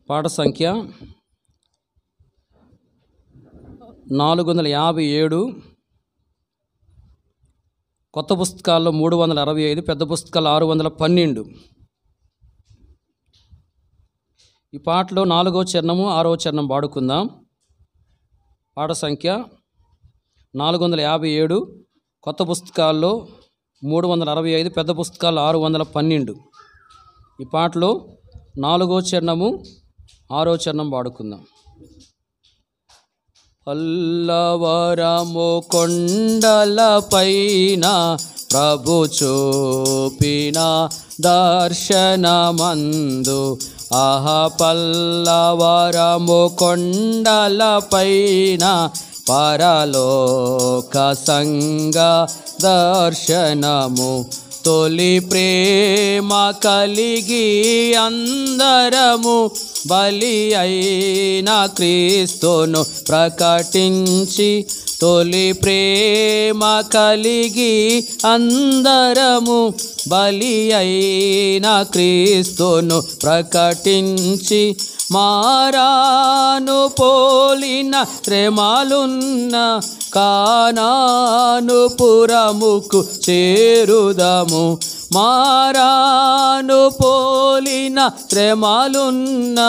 పాట సంఖ్య 457, కొత్త పుస్తకాల్లో 365, పెద్ద పుస్తకాలు 612. ఈ పాటలో 4వ చరణము 6వ చరణం పాడుకుందాం. పాట సంఖ్య 457, కొత్త పుస్తకాల్లో 365, పెద్ద పుస్తకాలు 612. ఈ పాటలో 4వ చరణము 6వ చరణం పాడుకుందాం. పల్లవరము కొండలపైన ప్రభు చూపిన దర్శనమందు, పల్లవరము కొండలపైన పరలోక సంగ దర్శనము, తొలి ప్రేమ కలిగి అందరము బలి అయిన క్రీస్తును ప్రకటించి, తొలి ప్రేమ కలిగి అందరము బలి అయిన క్రీస్తును ప్రకటించి, మారాను పోలిన శ్రమలున్న కానాను పురముకు చేరుదము, మారాను పోలిన శ్రమలున్న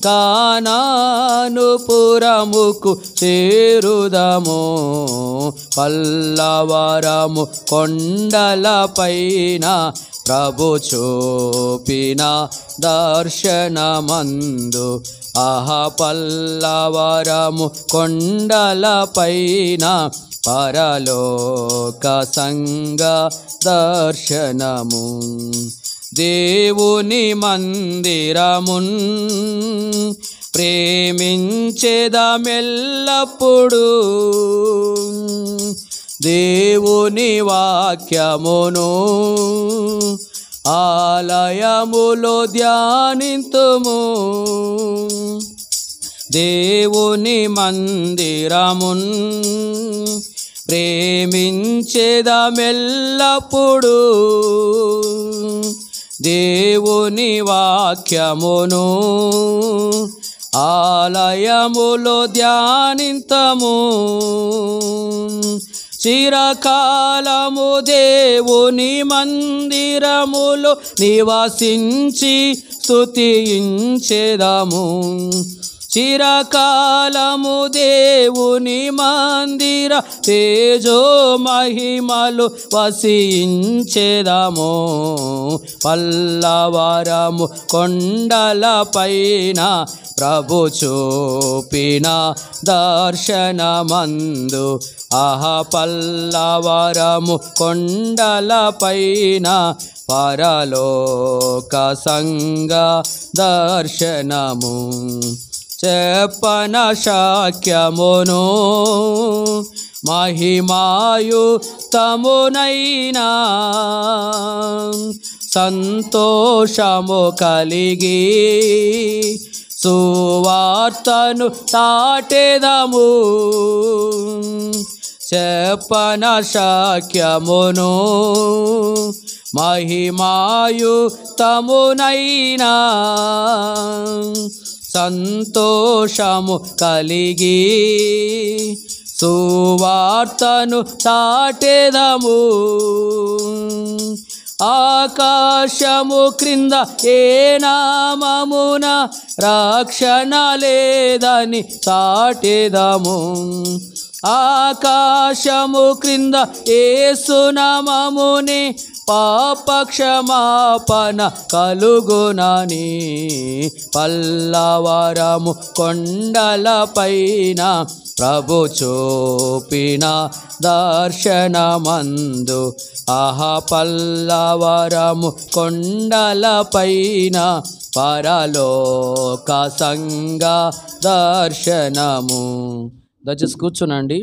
కానాను పురముకు చేరుదము. పల్లవరము కొండలపైన ప్రభు చూపిన దర్శనమందు, పల్లవరము కొండలపైన పరలోక సంగ దర్శనము, దేవుని మందిరమున్ ప్రేమించెదమెల్లప్పుడు, దేవుని వాక్యమును ఆలయములో ధ్యానింతుము, దేవుని మందిరమున్ ప్రేమించెదమెల్లప్పుడు, దేవుని వాక్యమును ఆలయములో ధ్యానింతము, చిరకాలము దేవుని మందిరములో నివసించి స్తుతించెదము, చిరకాలము దేవుని మందిర తేజో మహిమలు వసించెదము. పల్లవరము కొండలపైన ప్రభు చూపిన దర్శనమందు, పల్లవరము కొండలపైన పరలోక సంగ దర్శనము, చెప్పన శక్యమును మహిమాయుక్తమునైనా సంతోషము కలిగి సువార్తను తాటెదము, చెప్పన శక్యమును మహిమాయుక్తమునైనా సంతోషము కలిగి సువార్తను తాటెదము. ఆకాశము క్రింద ఏ నామమున రక్షణ లేదని చాటెదము, ఆకాశము క్రింద యేసునామమునే పాపక్షమాపణ కలుగునని, పల్లవరము కొండలపైన ప్రభు చూపిన దర్శనమందు, పల్లవరము కొండలపైన పరలోక సంగ దర్శనము. దయచేసి కూర్చునండి.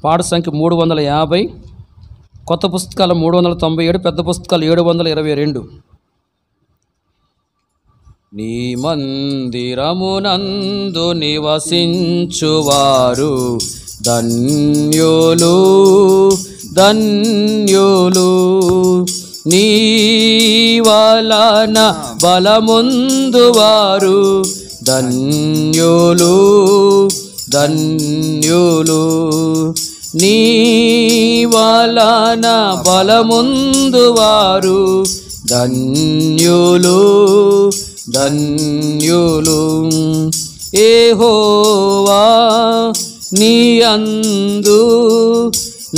పాట సంఖ్య 350, కొత్త పుస్తకాలు 397, పెద్ద పుస్తకాలు 722. నీ మందిరమునందు నివసించువారు ధన్యులు ధన్యులు, నీ వలన బలముందువారు ధన్యులు ధన్యులు, నీ వలన బలముందువారు ధన్యులు ధన్యులు. యెహోవా నీ అందు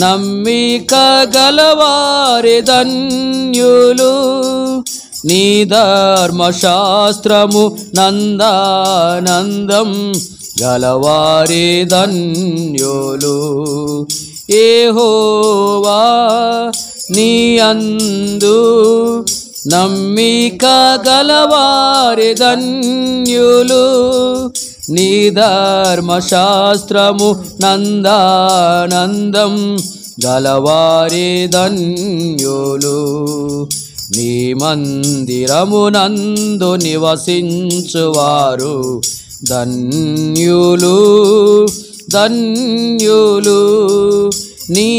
నమ్మిక గలవారి ధన్యులు, నీ ధర్మశాస్త్రము నందానందం గలవారి ధన్యులు. యెహోవా నీ అందు నమ్మిక గలవారి ధన్యులు, నీ ధర్మశాస్త్రము నందానందం గలవారి ధన్యులు. నీ మందిరమునందు నివసించువారు ధన్యులు ధన్యులు, నీ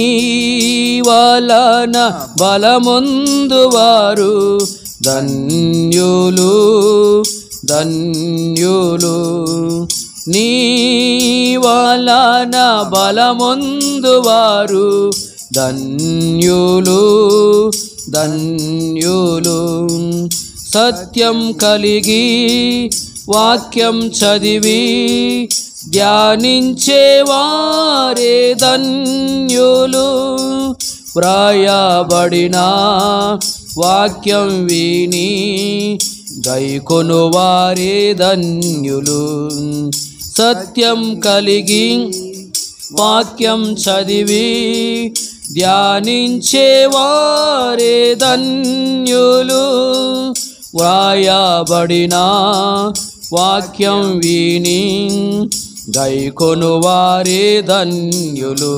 వలన బలముందువారు ధన్యులు ధన్యులు, నీ వలన బలముందువారు ధన్యులు ధన్యులు. సత్యం కలిగి వాక్యం చదివి ధ్యానించేవారే ధన్యులు, వ్రాయబడిన వాక్యం విని గైకొనువారే ధన్యులు. సత్యం కలిగి వాక్యం చదివి ధ్యానించేవారే ధన్యులు, వ్రాయబడిన వాక్యం విని గైకొనువారే ధన్యులు.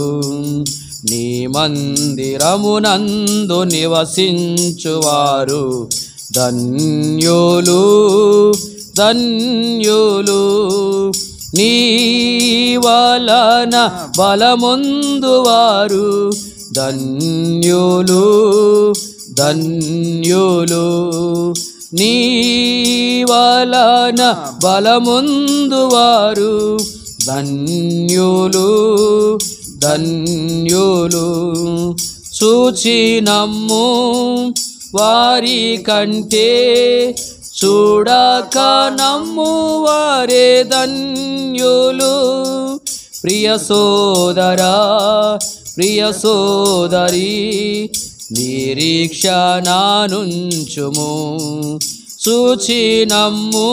నీ మందిరమునందు నివసించువారు ధన్యులు ధన్యులు, నీ వలన బలముందువారు ధన్యులు ధన్యులు, నీ వలన బలముందువారు ధన్యులు ధన్యులు. చూచి నమ్ము వారి కంటే చూడక నమ్ము వారే ధన్యులు. ప్రియ సోదరా ప్రియ సోదరి నిరీక్షణనుంచుము, చూచి నమ్ము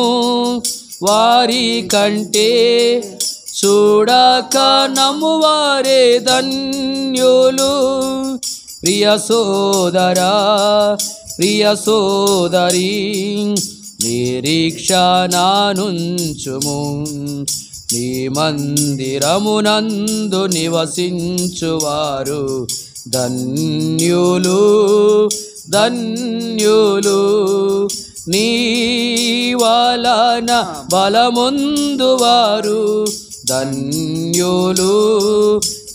వారి కంటే చూడక నమ్మువారే ధన్యులు. ప్రియ సోదరా ప్రియ సోదరి నిరీక్షణనుంచుము, నీ మందిరమునందు నివసించువారు ధన్యులు ధన్యులు, నీ వలన బలముందువారు ధన్యులు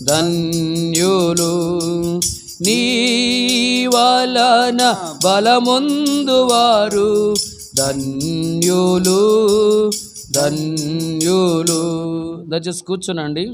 ధన్యులు, నీ వలన బలముందువారు ధన్యులు ధన్యులు. దయచేసి కూర్చోనండి.